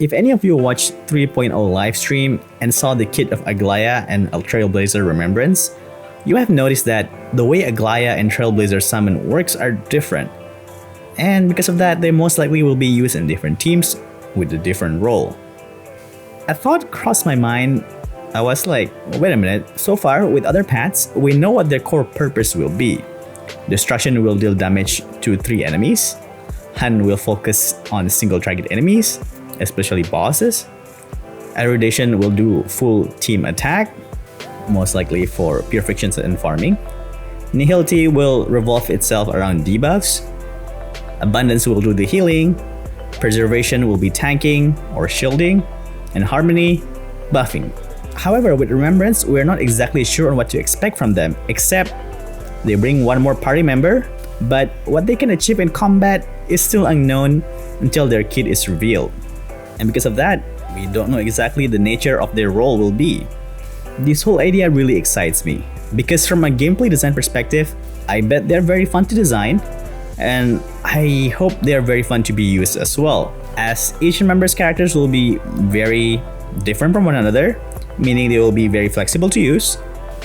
If any of you watched 3.0 livestream and saw the kit of Aglaea and Trailblazer Remembrance, you have noticed that the way Aglaea and Trailblazer summon works are different. And because of that, they most likely will be used in different teams with a different role. A thought crossed my mind. I was like, wait a minute, so far with other paths, we know what their core purpose will be. Destruction will deal damage to 3 enemies. Hunt will focus on single target enemies, especially bosses. Erudition will do full team attack, most likely for purifications and farming. Nihility will revolve itself around debuffs. Abundance will do the healing. Preservation will be tanking or shielding. And Harmony, buffing. However, with Remembrance, we're not exactly sure on what to expect from them, except they bring one more party member, but what they can achieve in combat is still unknown until their kit is revealed. And because of that, we don't know exactly the nature of their role will be. This whole idea really excites me, because from a gameplay design perspective, I bet they're very fun to design, and I hope they're very fun to be used as well, as each member's characters will be very different from one another, meaning they will be very flexible to use,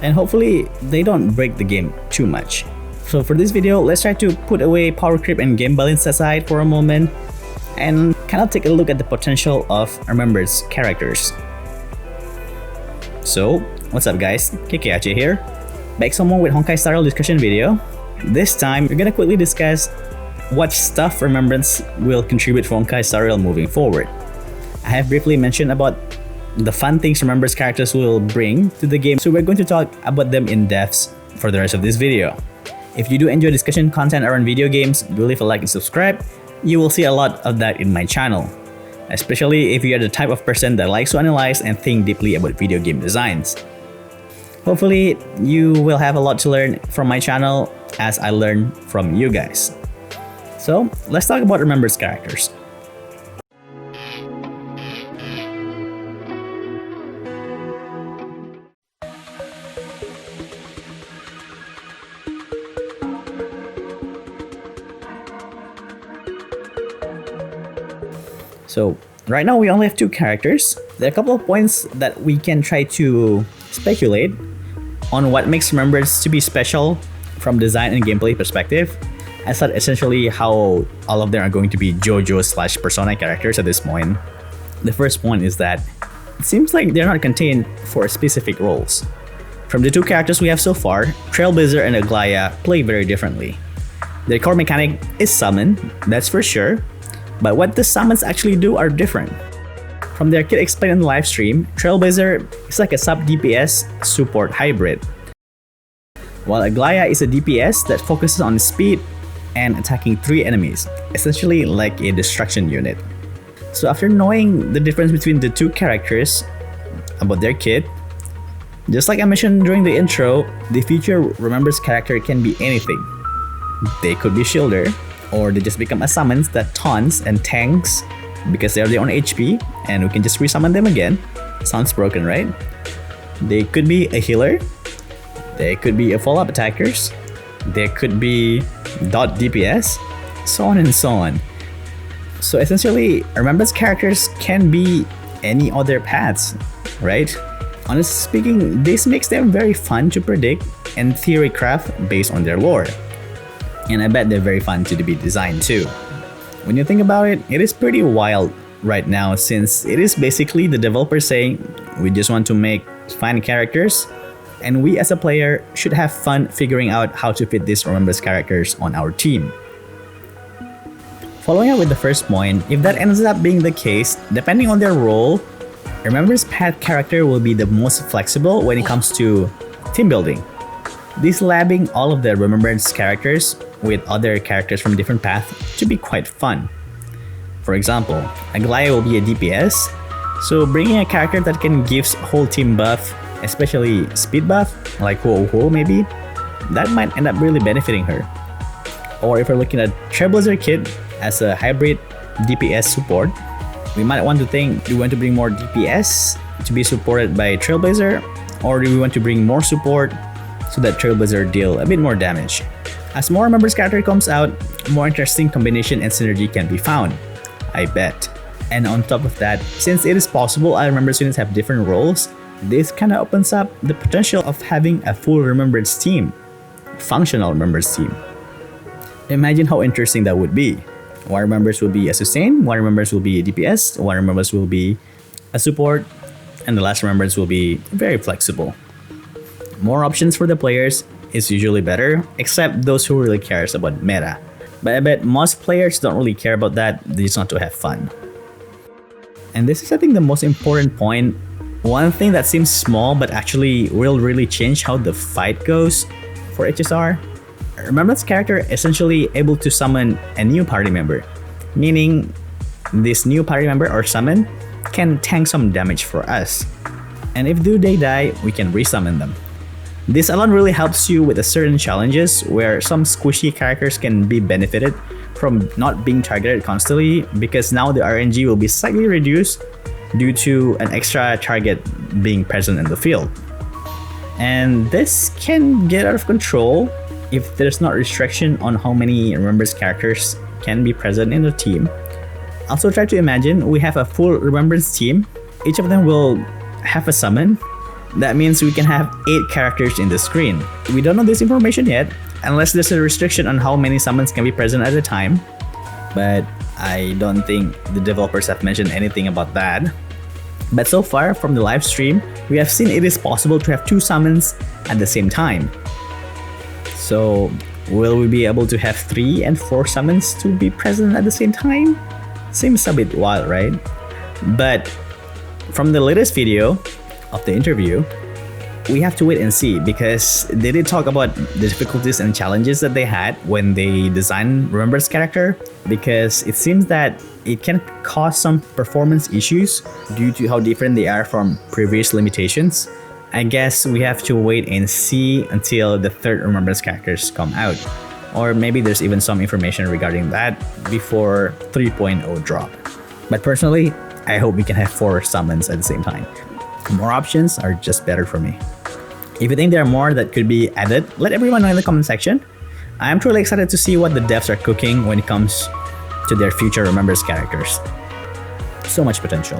and hopefully they don't break the game too much. So for this video, let's try to put away power creep and game balance aside for a moment and kind of take a look at the potential of Remembrance characters. So, what's up guys, KKaceh here, back some more with Honkai Star Rail discussion video. This time, we're gonna quickly discuss what stuff Remembrance will contribute for Honkai Star Rail moving forward. I have briefly mentioned about the fun things Remembrance characters will bring to the game, so we're going to talk about them in depth for the rest of this video. If you do enjoy discussion content around video games, do leave a like and subscribe. You will see a lot of that in my channel, especially if you are the type of person that likes to analyze and think deeply about video game designs. Hopefully, you will have a lot to learn from my channel as I learn from you guys. So, let's talk about Remembrance characters. So right now we only have 2 characters. There are a couple of points that we can try to speculate on what makes Remembrance to be special from design and gameplay perspective. As that essentially how all of them are going to be JoJo/Persona characters at this point. The first point is that it seems like they're not contained for specific roles. From the 2 characters we have so far, Trailblazer and Aglaea play very differently. Their core mechanic is summon, that's for sure, but what the summons actually do are different. From their kit explained in the live stream, Trailblazer is like a sub-DPS support hybrid, while Aglaea is a DPS that focuses on speed and attacking 3 enemies, essentially like a destruction unit. So after knowing the difference between the 2 characters about their kit, just like I mentioned during the intro, the future Remembrance character can be anything. They could be Shielder, or they just become a summons that taunts and tanks because they are their own HP and we can just resummon them again. Sounds broken, right? They could be a healer, they could be a follow-up attackers, they could be dot DPS, so on and so on. So essentially, Remembrance characters can be any other paths, right? Honestly speaking, this makes them very fun to predict and theory craft based on their lore. And I bet they're very fun to be designed too. When you think about it, it is pretty wild right now, since it is basically the developer saying we just want to make fun characters and we as a player should have fun figuring out how to fit these Remembrance characters on our team. Following up with the first point, if that ends up being the case, depending on their role, Remembrance path character will be the most flexible when it comes to team building. This labbing all of the Remembrance characters with other characters from different paths to be quite fun. For example, Aglaea will be a DPS, so bringing a character that can give whole team buff, especially speed buff, like Ho maybe, that might end up really benefiting her. Or if we're looking at Trailblazer kit as a hybrid DPS support, we might want to think, do we want to bring more DPS to be supported by Trailblazer, or do we want to bring more support so that Trailblazer deal a bit more damage? As more Remembrance character comes out, more interesting combination and synergy can be found, I bet. And on top of that, since it is possible our Remembrance units have different roles, this kind of opens up the potential of having a full Remembrance team, functional Remembrance team. Imagine how interesting that would be. One Remembrance will be a sustain, one Remembrance will be a DPS, one Remembrance will be a support, and the last Remembrance will be very flexible. More options for the players is usually better, except those who really cares about meta. But I bet most players don't really care about that, they just want to have fun. And this is, I think, the most important point. One thing that seems small but actually will really change how the fight goes for HSR. Remembrance character essentially able to summon a new party member, meaning this new party member or summon can tank some damage for us. And if they die, we can resummon them. This alone really helps you with certain challenges where some squishy characters can be benefited from not being targeted constantly, because now the RNG will be slightly reduced due to an extra target being present in the field. And this can get out of control if there's not restriction on how many Remembrance characters can be present in the team. Also, try to imagine we have a full Remembrance team. Each of them will have a summon. That means we can have 8 characters in the screen. We don't know this information yet, unless there's a restriction on how many summons can be present at a time. But I don't think the developers have mentioned anything about that. But so far from the live stream, we have seen it is possible to have 2 summons at the same time. So will we be able to have 3 and 4 summons to be present at the same time? Seems a bit wild, right? But from the latest video of the interview, we have to wait and see, because they did talk about the difficulties and challenges that they had when they designed Remembrance character, because it seems that it can cause some performance issues due to how different they are from previous limitations. I guess we have to wait and see until the third Remembrance characters come out. Or maybe there's even some information regarding that before 3.0 drop. But personally, I hope we can have 4 summons at the same time. More options are just better for me. If you think there are more that could be added, let everyone know in the comment section. I'm truly excited to see what the devs are cooking when it comes to their future Remembrance characters. So much potential.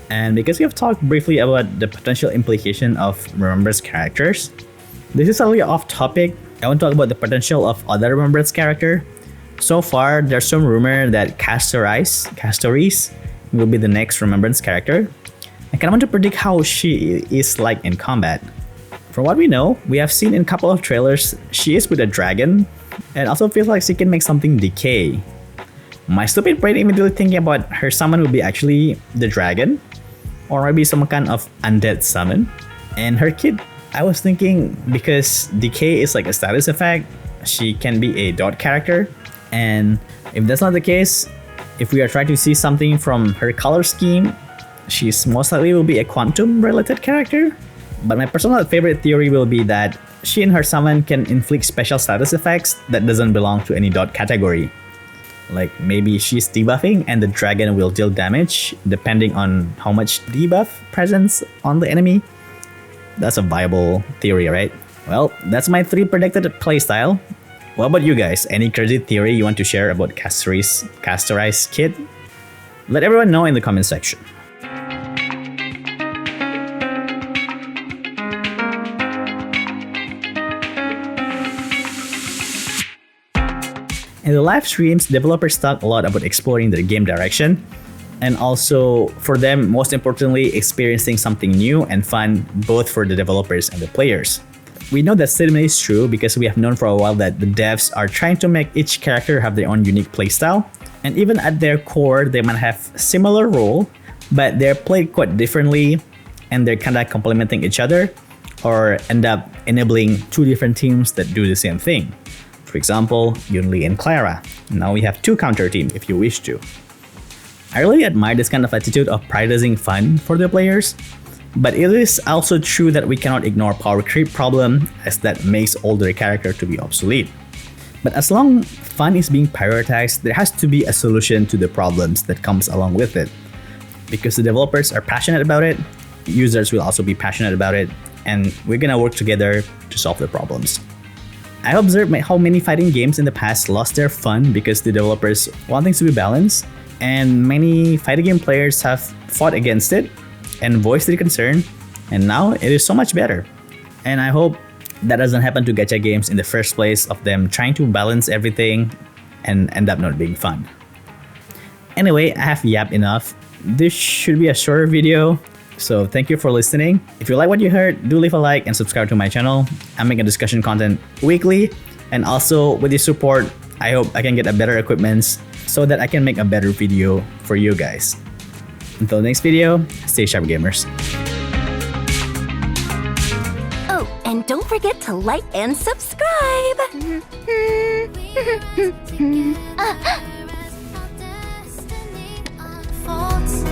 And because we have talked briefly about the potential implication of Remembrance characters, this is slightly off topic. I want to talk about the potential of other Remembrance character. So far, there's some rumor that castorice will be the next Remembrance character. I kind of want to predict how she is like in combat. From what we know, we have seen in a couple of trailers, she is with a dragon, and also feels like she can make something decay. My stupid brain immediately thinking about her summon would be actually the dragon, or maybe some kind of undead summon. And her kid, I was thinking, because decay is like a status effect, she can be a dot character. And if that's not the case, if we are trying to see something from her color scheme, she's most likely will be a quantum related character. But my personal favorite theory will be that she and her summon can inflict special status effects that doesn't belong to any dot category. Like maybe she's debuffing and the dragon will deal damage depending on how much debuff presence on the enemy. That's a viable theory, right? Well, that's my 3 predicted playstyle. What about you guys? Any crazy theory you want to share about castorice kid? Let everyone know in the comment section. In the live streams, developers talk a lot about exploring the game direction, and also for them, most importantly, experiencing something new and fun both for the developers and the players. We know that statement is true because we have known for a while that the devs are trying to make each character have their own unique playstyle, and even at their core, they might have similar role, but they're played quite differently, and they're kinda complementing each other, or end up enabling 2 different teams that do the same thing. For example, Yunli and Clara. Now we have 2 counter team if you wish to. I really admire this kind of attitude of prioritizing fun for the players, but it is also true that we cannot ignore power creep problem, as that makes older character to be obsolete. But as long fun is being prioritized, there has to be a solution to the problems that comes along with it. Because the developers are passionate about it, users will also be passionate about it, and we're gonna work together to solve the problems. I observed how many fighting games in the past lost their fun because the developers want things to be balanced, and many fighting game players have fought against it and voiced their concern, and now it is so much better. And I hope that doesn't happen to gacha games in the first place, of them trying to balance everything and end up not being fun. Anyway, I have yapped enough. This should be a shorter video, so thank you for listening. If you like what you heard, do leave a like and subscribe to my channel. I'm making discussion content weekly, and also with your support, I hope I can get a better equipment so that I can make a better video for you guys. Until the next video, stay sharp, gamers. Oh, and don't forget to like and subscribe! Faults